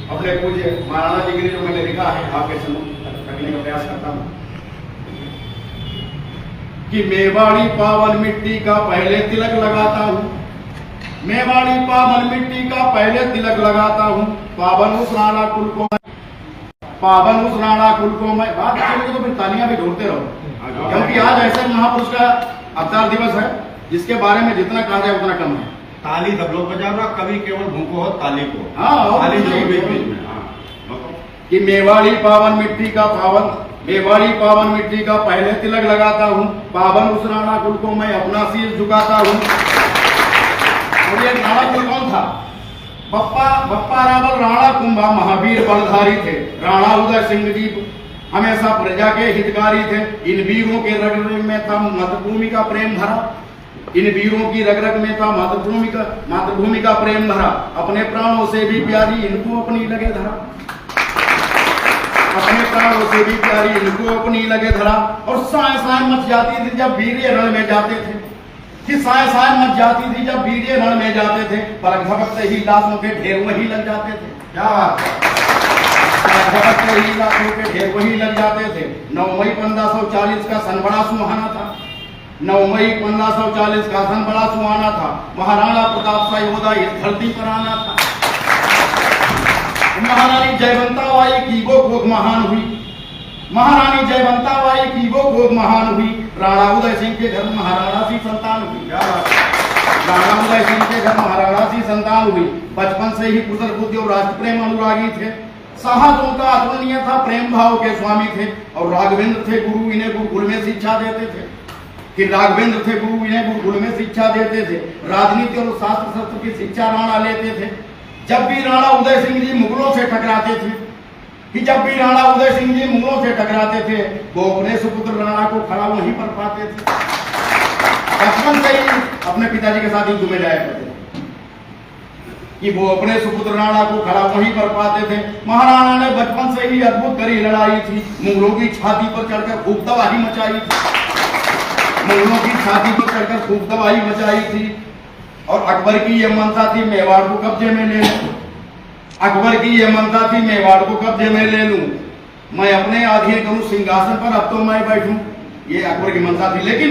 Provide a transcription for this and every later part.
अपने पूज्य महाराणा जी के लिए जो मैंने लिखा है आपके सम्मुख रखने का प्रयास करता हूँ कि मेवाड़ी पावन मिट्टी का पहले तिलक लगाता हूँ, मेवाड़ी पावन मिट्टी का पहले तिलक लगाता हूँ, पावन उस राणा कुल को मैं बात करेंगे तो फिर तालियां भी ढूंढते रहो, क्योंकि आज ऐसे महापुरुष का अवतार दिवस है जिसके बारे में जितना कहा जाए उतना कम है। ताली सब लोग बजाना, कभी केवल भूखो हो ताली को। हाँ, ताली जरूर बीच में। कि मेवाड़ी पावन मिट्टी का पहले तिलक लगाता हूँ, पावन उस राणा कुल को मैं अपना शीश झुकाता हूँ। और ये राणा कुल कौन था? बप्पा रावल राणा कुंभा महावीर बलधारी थे। राणा उदय सिंह जी हमेशा प्रजा के हितकारी थे। इन वीरों के रग रग में था मातृभूमि का प्रेम भरा, इन वीरों की रग रग में था मातृभूमि का प्रेम भरा। अपने प्राणों से भी प्यारी इनको अपनी लगे धरा, अपने प्राणों से भी प्यारी इनको अपनी लगे धरा। और साय साय मच जाती थी जब वीर रण में जाते थे, कि साय साय मच जाती थी जब वीर रण में जाते थे। पलक झपकते ही लाशों के ढेर वही लग जाते थे। क्या बात है? पलक झपकते ही लाशों के ढेर वही लग जाते थे। 9 मई 1540 का सन बड़ा सुहाना था, 9 मई 1540 का सन बड़ा सुहाना था। महाराणा प्रताप सा योद्धा इस धरती पर आना था। महारानी जयवंता बाई की वो गोद महान हुई, महारानी जयवंता बाई की वो गोद महान हुई। राणा उदय सिंह के घर महाराणा सी संतान हुई। राणा उदय सिंह के घर महाराणा सी संतान हुई। बचपन से ही कुशल बुद्धि और राष्ट्र प्रेम अनुरागी थे। साहस उनका अतुलनीय था, प्रेम भाव के स्वामी थे। और राघवेंद्र थे गुरु, इन्हें गुरुकुल में शिक्षा देते थे। कि राघवेंद्र थे गुरु, इन्हें गुरुकुल में शिक्षा देते थे। राजनीति और शास्त्र शस्त्र की शिक्षा राणा लेते थे। जब भी राणा उदय सिंह जी मुगलों से टकराते थे, कि जब भी राणा उदय सिंह जी मुगलों से टकराते थे, वो अपने सुपुत्र राणा को खड़ा वहीं पर पाते थे। बचपन से ही अपने पिताजी के साथ युद्ध में जाया करते थे, कि वो अपने सुपुत्र राणा को खड़ा वहीं पर पाते थे। महाराणा ने बचपन से ही अद्भुत कड़ी लड़ाई थी। मुगलों की छाती पर चढ़कर खूब तबाही मचाई थी, मुगलों की छाती पर चढ़कर खूब तबाही मचाई थी। और अकबर की यह मनसा थी मेवाड़ को कब्जे में ले लूं, अकबर की यह मनसा थी मेवाड़ को कब्जे में ले लूं, मैं अपने अधीन करूं सिंहासन पर, अब तो मैं बैठूं। ये अकबर की मनसा थी। लेकिन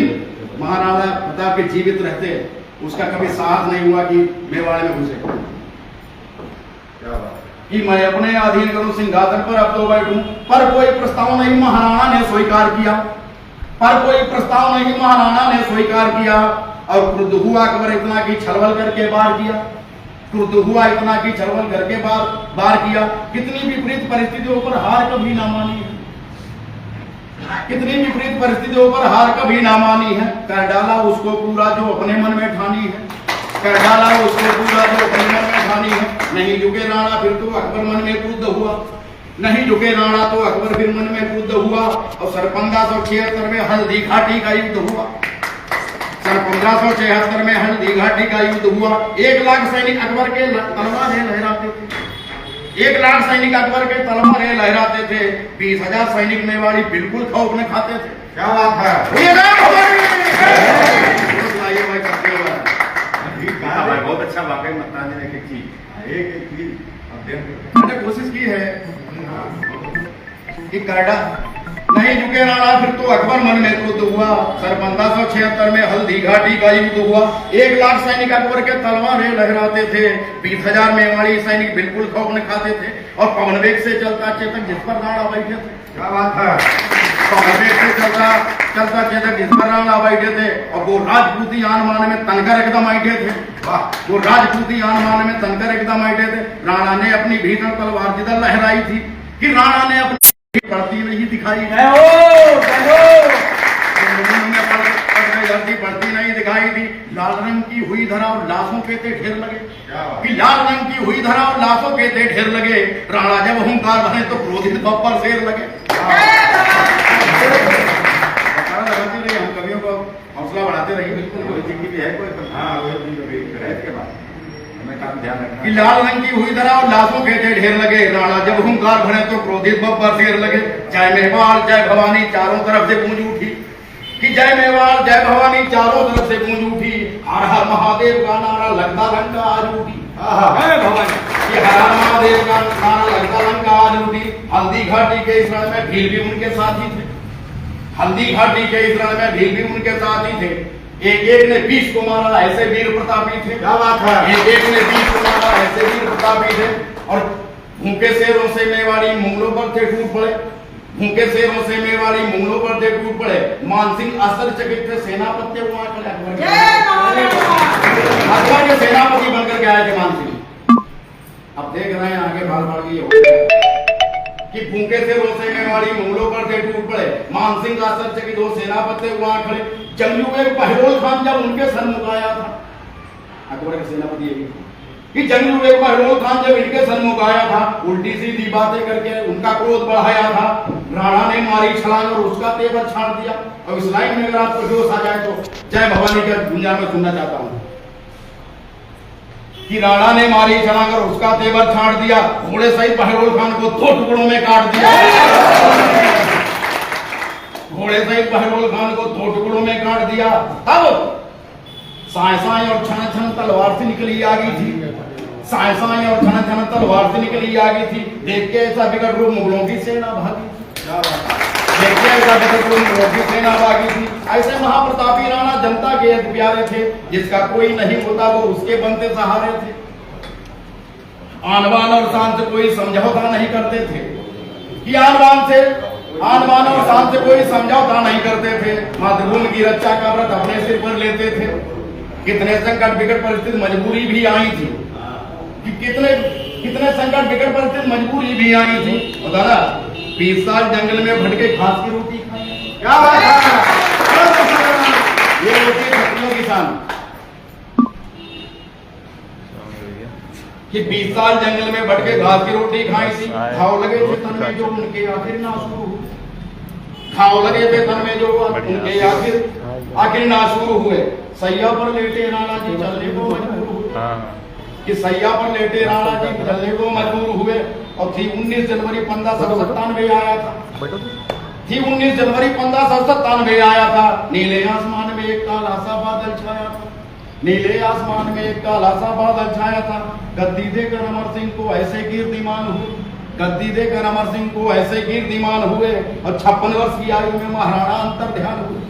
महाराणा प्रताप के जीवित रहते उसका कभी साहस नहीं हुआ कि मेवाड़ में घुसे, कि मैं अपने अधीन करूं सिंहासन पर, अब तो बैठूं। पर कोई प्रस्ताव नहीं महाराणा ने स्वीकार किया, पर कोई प्रस्ताव नहीं महाराणा ने स्वीकार किया। और क्रुद्ध हुआ अकबर इतना कि छलवल करके वार किया, क्रुद्ध हुआ इतना कि छलवल करके वार किया। कितनी विपरीत परिस्थितियों पर हार कभी ना मानी है, कितनी विपरीत परिस्थितियों पर हार कभी ना मानी है। कर डाला उसको पूरा जो अपने मन में ठानी है, कर डाला उसको पूरा जो अपने मन में ठानी है। नहीं झुके राणा फिर तो अकबर मन में क्रुद्ध हुआ, नहीं झुके राणा तो अकबर फिर मन में क्रुद्ध हुआ। और सन 1576 में हल्दी घाटी का युद्ध हुआ, सन 1576 में हल्दी घाटी का युद्ध हुआ। 1 लाख सैनिक अकबर के तलवारें लहराते थे, 1 लाख सैनिक अकबर के तलवारें लहराते थे। 20,000 सैनिक मेवाड़ी बिल्कुल खौफ में खाते थे। क्या बात है? बहुत अच्छा वाकई मतदान ने एक चीज मैंने कोशिश की है कि करडा नहीं झुके राणा फिर तो अकबर मन में क्रुद्ध हुआ। सन 1576 में हल्दी घाटी का युद्ध हुआ। 1 लाख सैनिक अकबर के तलवारें लहराते थे, 20,000 मेवाड़ी सैनिक बिल्कुल खौफ में खाते थे। और पवन वेग से चलता चेतक जिस पर राणा बैठे थे। क्या बात है? पवन वेग से चलता चेतक जिस पर राणा बैठे थे। और वो राजपूती आन-मान में तनकर एकदम बैठे थे। वो राजपूती आन-मान में तनकर एकदम बैठे थे। राणा ने अपनी भीषण तलवार जिधर लहराई थी, कि राणा ने अपनी पढ़ती नहीं दिखाई, पढ़ती नहीं दिखाई दी। लाल रंग की हुई धरा और लाशों के थे ढेर लगे, कि लाल रंग की हुई धरा और लाशों के थे ढेर लगे। राणा जब हुंकार भरे तो क्रोधित बब्बर शेर लगे। लगाते रहिए, हम कवियों को हौसला बढ़ाते रहिए। बिल्कुल भी है कोई कि लाल रंग की हुई धरा और लाशों के थे ढेर लगे। राणा जब हुंकार भरे तो क्रोधित बब्बर शेर लगे। जय मेवाड़ जय भवानी चारों तरफ से गूंज उठी, कि जय मेवाड़ जय भवानी चारों तरफ से गूंज उठी। हर हर महादेव का नारा लगता घंटा आज उठी। जय भवानी, कि हर हर महादेव का नारा आवाज उठी। हल्दी घाटी के इस रण में भील भी उनके साथी थे। हल्दी घाटी के इस रण में भील भी उनके साथी थे। एक एक ने 20 को मारा, ऐसे वीर प्रतापी थे। क्या बात है। एक एक ने 20 को मारा, ऐसे वीर प्रतापी थे। और भूखे शेरों से मेवाड़ी मुगलों पर थे टूट पड़े। भूखे शेरों से मेवाड़ी मुगलों पर थे टूट पड़े। मानसिंह आश्चर्यचकित थे, सेनापति वहां खड़े अकबर के सेनापति बनकर के आए थे मानसिंह। अब देख रहे हैं आगे बाल बाल की कि भूखे शेरों से मेवाड़ी मुगलों पर थे टूट पड़े। मानसिंह आश्चर्यचकित हो, सेनापति वहां खड़े। जंगजू में पहलोल खान जब उनके सन्मुख आया था, अकबर के सेनापति ये कि जंगजू एक पहलोल खान जब इनके सन्मुख आया था, उल्टी सीधी बातें करके उनका क्रोध बढ़ाया था। राणा ने मारी छलांग और उसका तेवर छाड़ दिया। और इस लाइन में अगर आपको जोश आ जाए तो जय भवानी का दुनिया में सुनना चाहता हूं कि राणा ने मारी छलांग और उसका तेवर छाड़ दिया। घोड़े सहित पहलोल खान को 2 टुकड़ों में काट दिया। घोड़े सहित पहलोल खान को 2 टुकड़ों में काट दिया। अब साय साय और छन छन तलवार से निकली आ गई थी। साय साय और छन छन तलवार से निकली आ गई थी। देख के ऐसा विकट रूप मुगलों की सेना भागी। देख के ऐसा विकट रूप मुगलों की सेना भागी थी। ऐसे महाप्रतापी राणा जनता के अति प्यारे थे। जिसका कोई नहीं होता वो उसके बनते सहारे थे। आन बान और शान से कोई समझौता नहीं करते थे कि आन बान और शान से कोई समझौता नहीं करते थे। मातृभूमि की रक्षा का व्रत अपने सिर पर लेते थे। कितने संकट विकट परिस्थिति मजबूरी भी आई थी कि कितने संकट विकट परिस्थिति मजबूरी भी आई थी। दादा 20 साल जंगल में भटके घास की रोटी खाई। क्या बात है। ये रोटी खत्म किसान कि 20 साल जंगल में भटके घास की रोटी खाई थी। घाव लगे थे तन में जो उनके आखिर नासूर हुए। घाव लगे थे तन में जो उनके आखिर नासूर हुए। सैया पर लेटे राणा जी चलने को मजबूर हुए। कि सैया पर लेटे राणा जी चलने को मजबूर हुए। और थी 19 जनवरी 1597 आया था। थी 19 जनवरी 1597 आया था। नीले आसमान में एक काला सा बादल छाया था। नीले आसमान में एक काला सा बादल छाया था। गद्दी देकर अमर सिंह को ऐसे कीर्तिमान हुए। गद्दी देकर अमर सिंह को ऐसे कीर्तिमान हुए। और 56 वर्ष की आयु में महाराणा अंतर ध्यान हुए।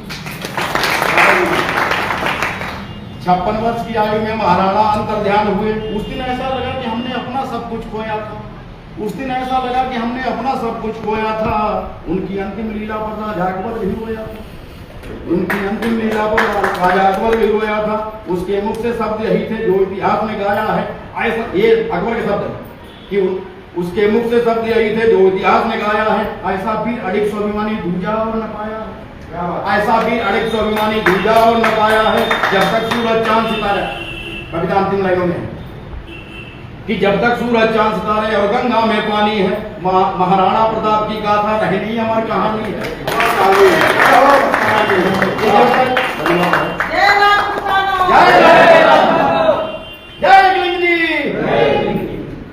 56 वर्ष की आयु में महाराणा अंतर ध्यान हुए। उस दिन ऐसा लगा कि हमने अपना सब कुछ खोया था। उस दिन ऐसा लगा कि हमने अपना सब कुछ खोया था। उनकी अंतिम लीला पर राजा अकबर भी रोया था। उनकी अंतिम लीला पर राजा अकबर भी रोया था। उसके मुख से शब्द यही थे जो इतिहास में गाया है। ऐसा ये अकबर के शब्द है कि उसके मुख से शब्द यही थे जो इतिहास में गाया है। ऐसा वीर अड़िक स्वाभिमानी दूजा और न पाया है। ऐसा वीर अड़िक स्वाभिमानी दूजा और न पाया है। जब तक सूरज चांद सितारे, कविता अंतिम लाइनों में कि जब तक सूरज चांद सितारे और गंगा में पानी है। महाराणा प्रताप की गाथा रहनी अमर कहानी है।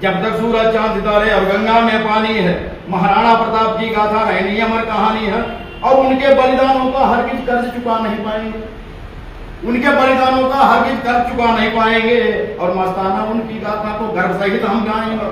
जब तक सूरज चांद सितारे और गंगा में पानी है। महाराणा प्रताप की गाथा रहनी अमर कहानी है। और उनके बलिदानों का हरगिज कर्ज चुका नहीं पाएंगे। उनके बलिदानों का हरगिज कर्ज चुका नहीं पाएंगे। और मस्ताना उनकी गाथा को गर्व सहित हम गाएंगे।